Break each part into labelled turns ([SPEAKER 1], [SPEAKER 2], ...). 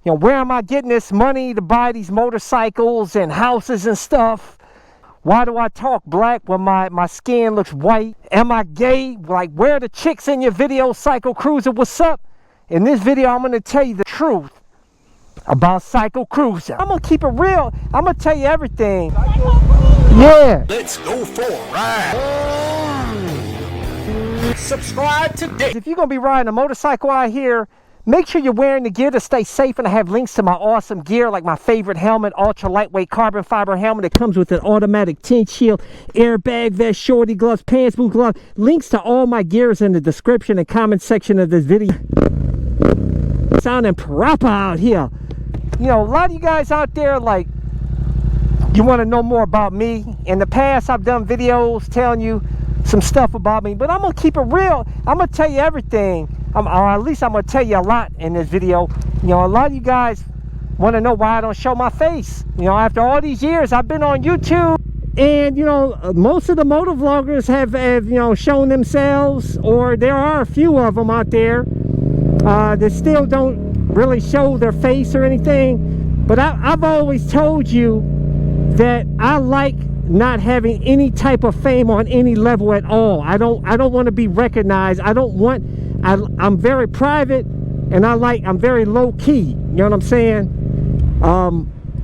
[SPEAKER 1] You know, where am I getting this money to buy these motorcycles and houses and stuff? Why do I talk black when my skin looks white? Am I gay? Like, where are the chicks in your video, CycleCruza? What's up? In this video, I'm going to tell you the truth about CycleCruza. I'm going to keep it real. I'm going to tell you everything. Yeah.
[SPEAKER 2] Let's go for a ride. Subscribe today.
[SPEAKER 1] If you're going to be riding a motorcycle out here, make sure you're wearing the gear to stay safe, and I have links to my awesome gear, like my favorite helmet, ultra lightweight carbon fiber helmet. It comes with an automatic tint shield, airbag vest, shorty gloves, pants, boot gloves. Links to all my gear is in the description and comment section of this video. Sounding proper out here. You know, a lot of you guys out there, like, you want to know more about me. In the past, I've done videos telling you some stuff about me, but I'm gonna keep it real. I'm gonna tell you everything, or at least I'm gonna tell you a lot in this video. You know, a lot of you guys want to know why I don't show my face. You know, after all these years I've been on YouTube, and you know, most of the motor vloggers have you know, shown themselves, or there are a few of them out there that still don't really show their face or anything. But I've always told you that I like not having any type of fame on any level at all. I don't want to be recognized. I'm very private, and I'm very low key. You know what I'm saying?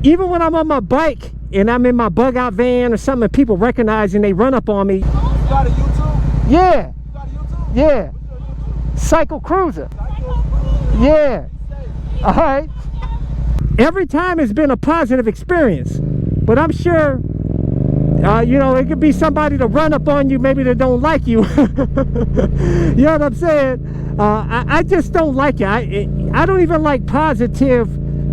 [SPEAKER 1] Even when I'm on my bike and I'm in my bug out van or something, and people recognize and they run up on me.
[SPEAKER 3] You got a YouTube?
[SPEAKER 1] Yeah.
[SPEAKER 3] You got a YouTube?
[SPEAKER 1] Yeah.
[SPEAKER 3] What's your YouTube?
[SPEAKER 1] CycleCruza.
[SPEAKER 3] CycleCruza?
[SPEAKER 1] Yeah. All right. Every time it's been a positive experience, but I'm sure you know, it could be somebody to run up on you, maybe they don't like you. You know what I'm saying? I just don't like it. I don't even like positive,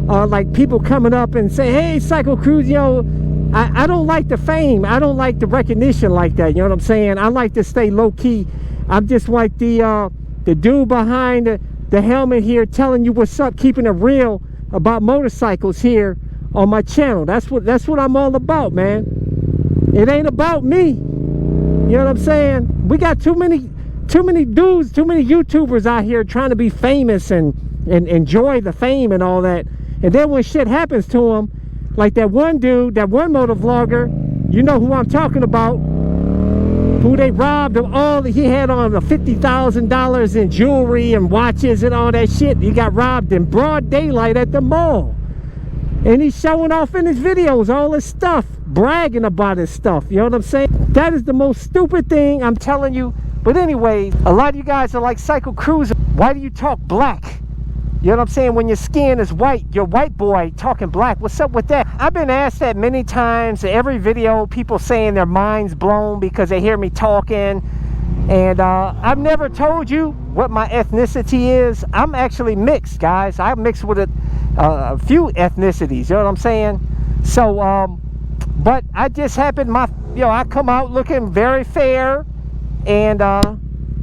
[SPEAKER 1] like people coming up and say, hey, CycleCruza, you know, I don't like the fame. I don't like the recognition like that. You know what I'm saying? I like to stay low key. I'm just like the dude behind the helmet here, telling you what's up, keeping it real about motorcycles here on my channel. That's what I'm all about, man. It ain't about me. You know what I'm saying? We got too many dudes, too many YouTubers out here trying to be famous and enjoy the fame and all that. And then when shit happens to them, like that one dude, that one motor vlogger, you know who I'm talking about, who they robbed of all, he had on $50,000 in jewelry and watches and all that shit. He got robbed in broad daylight at the mall. And he's showing off in his videos all his stuff, bragging about his stuff. You know what I'm saying? That is the most stupid thing, I'm telling you. But anyway, a lot of you guys are like, CycleCruza, why do you talk black? You know what I'm saying? When your skin is white, you're white boy talking black. What's up with that? I've been asked that many times. Every video, people saying their mind's blown because they hear me talking. And I've never told you what my ethnicity is. I'm actually mixed, guys. I'm mixed with a few ethnicities. You know what I'm saying? So, but I just happen, you know, I come out looking very fair, and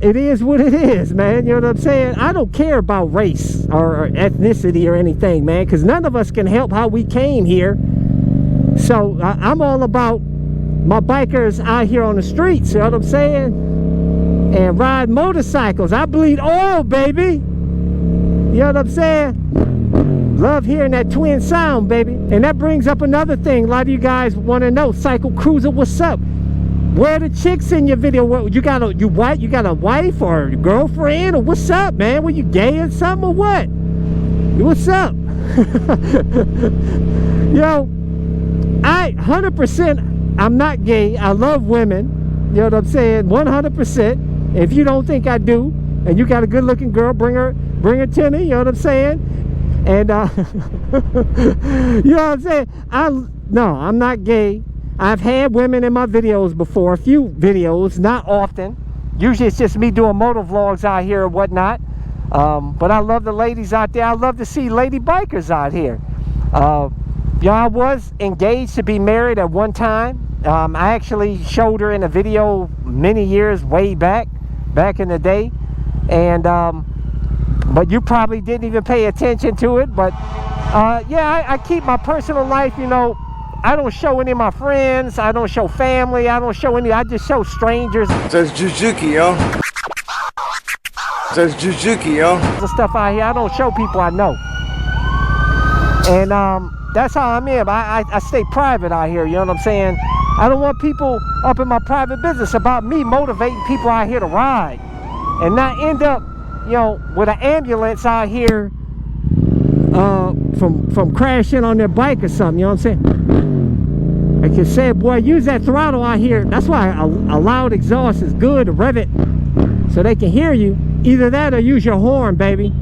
[SPEAKER 1] it is what it is, man. You know what I'm saying? I don't care about race or ethnicity or anything, man, because none of us can help how we came here. So I'm all about my bikers out here on the streets. You know what I'm saying? And ride motorcycles. I bleed oil, baby. You know what I'm saying? Love hearing that twin sound, baby. And that brings up another thing. A lot of you guys want to know, CycleCruza, what's up? Where are the chicks in your video? What, you got a wife or a girlfriend, or what's up, man? Were you gay or something, or what? What's up? Yo, 100%, I'm not gay. I love women. You know what I'm saying? 100%. If you don't think I do, and you got a good-looking girl, bring her to me. You know what I'm saying? And you know what I'm saying? No, I'm not gay. I've had women in my videos before, a few videos, not often. Usually it's just me doing motor vlogs out here or whatnot. But I love the ladies out there. I love to see lady bikers out here. You know, I was engaged to be married at one time. I actually showed her in a video many years way back in the day. And but you probably didn't even pay attention to it. But yeah, I keep my personal life, you know. I don't show any of my friends. I don't show family. I don't show any. I just show strangers.
[SPEAKER 3] That's Jujuki, yo. That's Jujuki, yo.
[SPEAKER 1] The stuff out here, I don't show people I know. And that's how I'm in. I stay private out here, you know what I'm saying? I don't want people up in my private business about me motivating people out here to ride and not end up, you know, with an ambulance out here from crashing on their bike or something, you know what I'm saying? Like you said, boy, use that throttle out here. That's why a loud exhaust is good to rev it so they can hear you. Either that or use your horn, baby.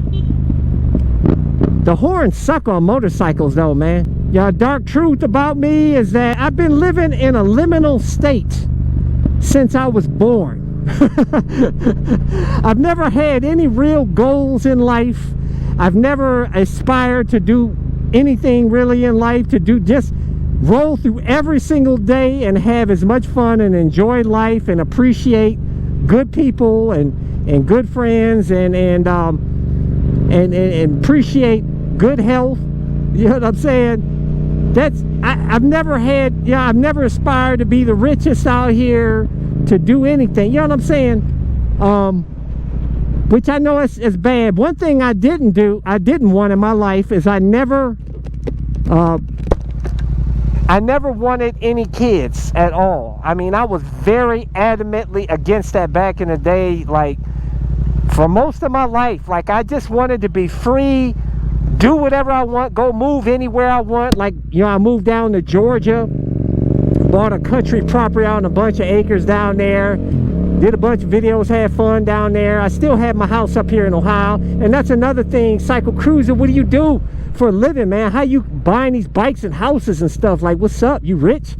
[SPEAKER 1] The horns suck on motorcycles though, man. Yeah, dark truth about me is that I've been living in a liminal state since I was born. I've never had any real goals in life. I've never aspired to do anything really in life, to do just roll through every single day and have as much fun and enjoy life and appreciate good people and good friends and appreciate good health. You know what I'm saying? I've never had, yeah, I've never aspired to be the richest out here, to do anything, you know what I'm saying? Which I know is bad. One thing I didn't want in my life is I never wanted any kids at all. I mean, I was very adamantly against that back in the day. Like, for most of my life, like, I just wanted to be free, do whatever I want, go move anywhere I want. Like, you know, I moved down to Georgia, bought a country property out on a bunch of acres down there, did a bunch of videos, had fun down there. I still have my house up here in Ohio. And that's another thing, CycleCruza, what do you do for a living, man? How you buying these bikes and houses and stuff? Like, what's up, you rich?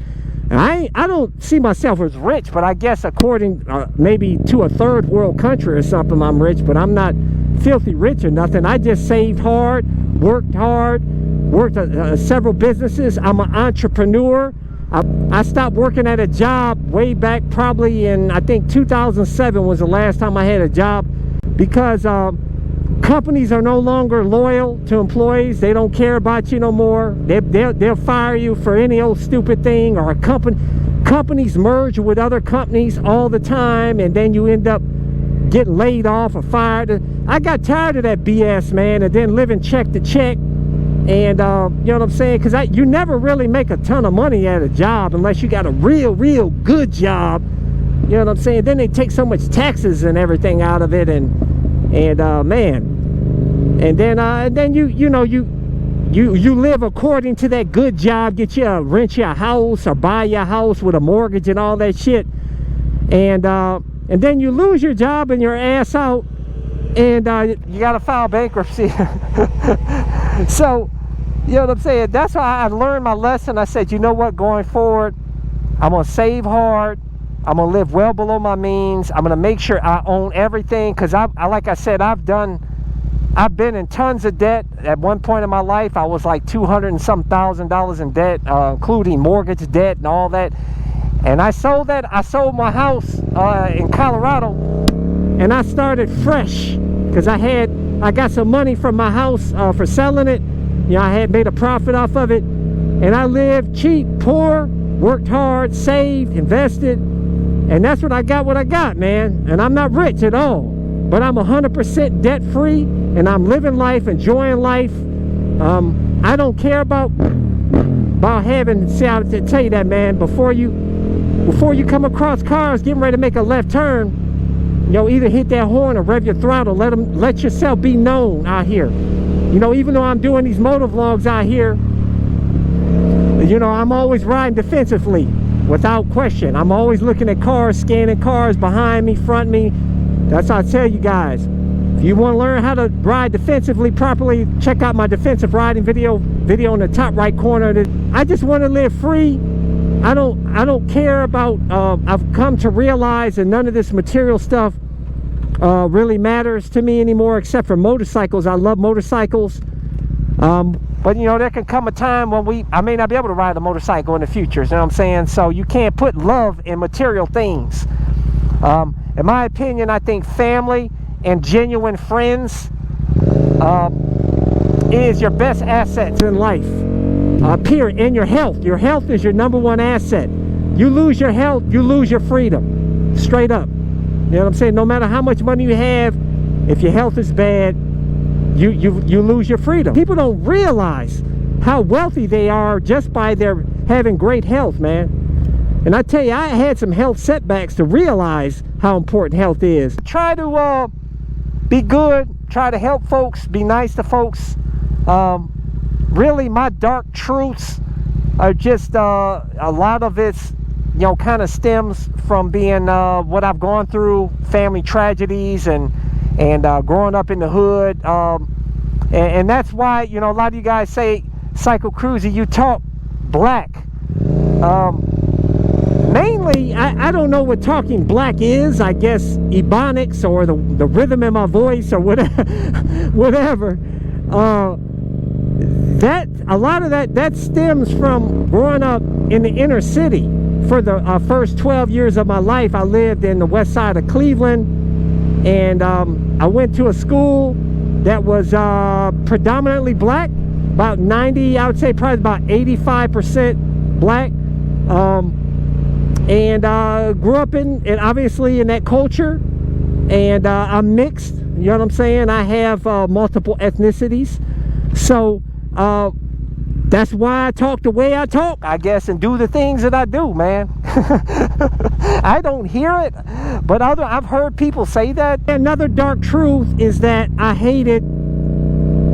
[SPEAKER 1] And I don't see myself as rich, but I guess according maybe to a third world country or something, I'm rich, but I'm not filthy rich or nothing. I just saved hard, worked several businesses. I'm an entrepreneur. I stopped working at a job way back probably in, I think 2007 was the last time I had a job, because companies are no longer loyal to employees. They don't care about you no more. They'll fire you for any old stupid thing, or companies merge with other companies all the time, and then you end up getting laid off or fired. I got tired of that BS, man, and then living check to check. And you know what I'm saying, because you never really make a ton of money at a job unless you got a real good job, you know what I'm saying. Then they take so much taxes and everything out of it, and man, and then you live according to that good job, rent your house or buy your house with a mortgage and all that shit, and then you lose your job and your ass out, and you gotta file bankruptcy. So, you know what I'm saying? That's why I learned my lesson. I said, you know what, going forward, I'm gonna save hard. I'm gonna live well below my means. I'm gonna make sure I own everything, because like I said, I've been in tons of debt. At one point in my life, I was like $200 and some thousand in debt, including mortgage debt and all that. And I sold my house in Colorado, and I started fresh, because I got some money from my house for selling it. You know, I had made a profit off of it, and I lived cheap, poor, worked hard, saved, invested, and that's what I got, man. And I'm not rich at all, but I'm 100% debt free, and I'm living life, enjoying life. I don't care about having, see, I'll tell you that, man, before you come across cars getting ready to make a left turn, you know, either hit that horn or rev your throttle. Let yourself be known out here. You know, even though I'm doing these motor vlogs out here, you know, I'm always riding defensively, without question. I'm always looking at cars, scanning cars behind me, front me. That's how I tell you guys. If you want to learn how to ride defensively properly, check out my defensive riding video in the top right corner. I just want to live free. I don't care about, I've come to realize that none of this material stuff really matters to me anymore, except for motorcycles. I love motorcycles. But you know, there can come a time when I may not be able to ride a motorcycle in the future, you know what I'm saying? So you can't put love in material things. In my opinion, I think family and genuine friends is your best assets in life. Period. And your health. Your health is your #1 asset. You lose your health, you lose your freedom. Straight up. You know what I'm saying? No matter how much money you have, if your health is bad, you lose your freedom. People don't realize how wealthy they are just by their having great health, man. And I tell you, I had some health setbacks to realize how important health is. Try to be good, try to help folks, be nice to folks. Really, my dark truths are just a lot of it's, you know, kind of stems from being what I've gone through, family tragedies, and growing up in the hood. And that's why, you know, a lot of you guys say, CycleCruza, you talk black. Mainly, I don't know what talking black is. I guess ebonics or the rhythm in my voice or whatever. Whatever. That a lot of that stems from growing up in the inner city. For the first 12 years of my life, I lived in the west side of Cleveland, and I went to a school that was predominantly black, about 90, I would say probably about 85% black, and grew up in obviously in that culture, and I'm mixed, you know what I'm saying? I have multiple ethnicities, so that's why I talk the way I talk, I guess, and do the things that I do, man. I don't hear it, but I've heard people say that. Another dark truth is that I hated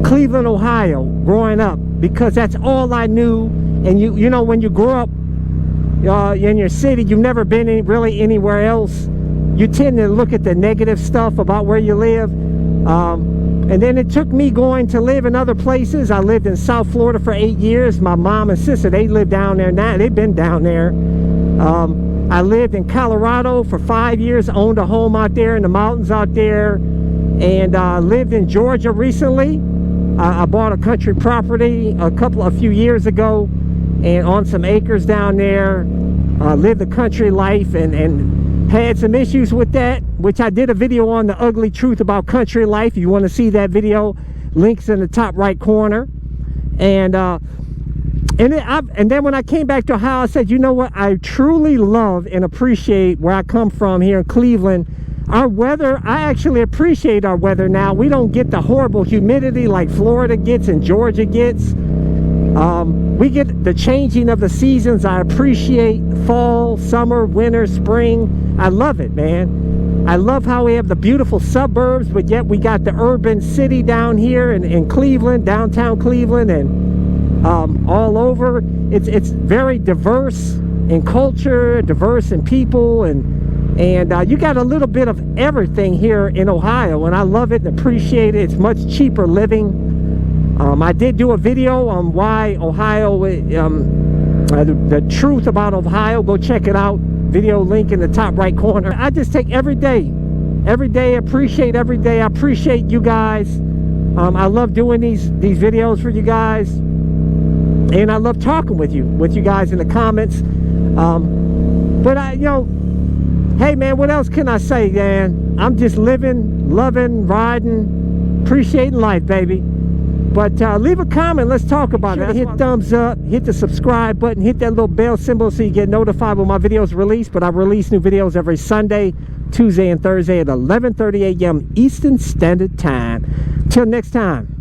[SPEAKER 1] Cleveland, Ohio, growing up, because that's all I knew. And you know, when you grow up in your city, you've never been really anywhere else, you tend to look at the negative stuff about where you live. And then it took me going to live in other places. I lived in South Florida for 8 years. My mom and sister, they live down there now. They've been down there. I lived in Colorado for 5 years, owned a home out there in the mountains out there, and lived in Georgia recently. I bought a country property a few years ago, and on some acres down there, lived the country life, and had some issues with that, which I did a video on, the ugly truth about country life. If you want to see that video, links in the top right corner. And then when I came back to Ohio, I said, you know what, I truly love and appreciate where I come from here in Cleveland. Our weather, I actually appreciate our weather now. We don't get the horrible humidity like Florida gets and Georgia gets. We get the changing of the seasons. I appreciate fall, summer, winter, spring. I love it, man. I love how we have the beautiful suburbs, but yet we got the urban city down here in Cleveland, downtown Cleveland, and all over. It's very diverse in culture, diverse in people, and you got a little bit of everything here in Ohio, and I love it and appreciate it. It's much cheaper living. I did do a video on why Ohio, the truth about Ohio. Go check it out. Video link in the top right corner. I just take every day, appreciate every day. I appreciate you guys. I love doing these videos for you guys, and I love talking with you guys in the comments. But you know, hey man, what else can I say, man? I'm just living, loving, riding, appreciating life, baby. But leave a comment, let's talk about it. Hit thumbs up, hit the subscribe button, hit that little bell symbol so you get notified when my videos release. But I release new videos every Sunday, Tuesday, and Thursday at 11:30 a.m. Eastern Standard Time. Till next time.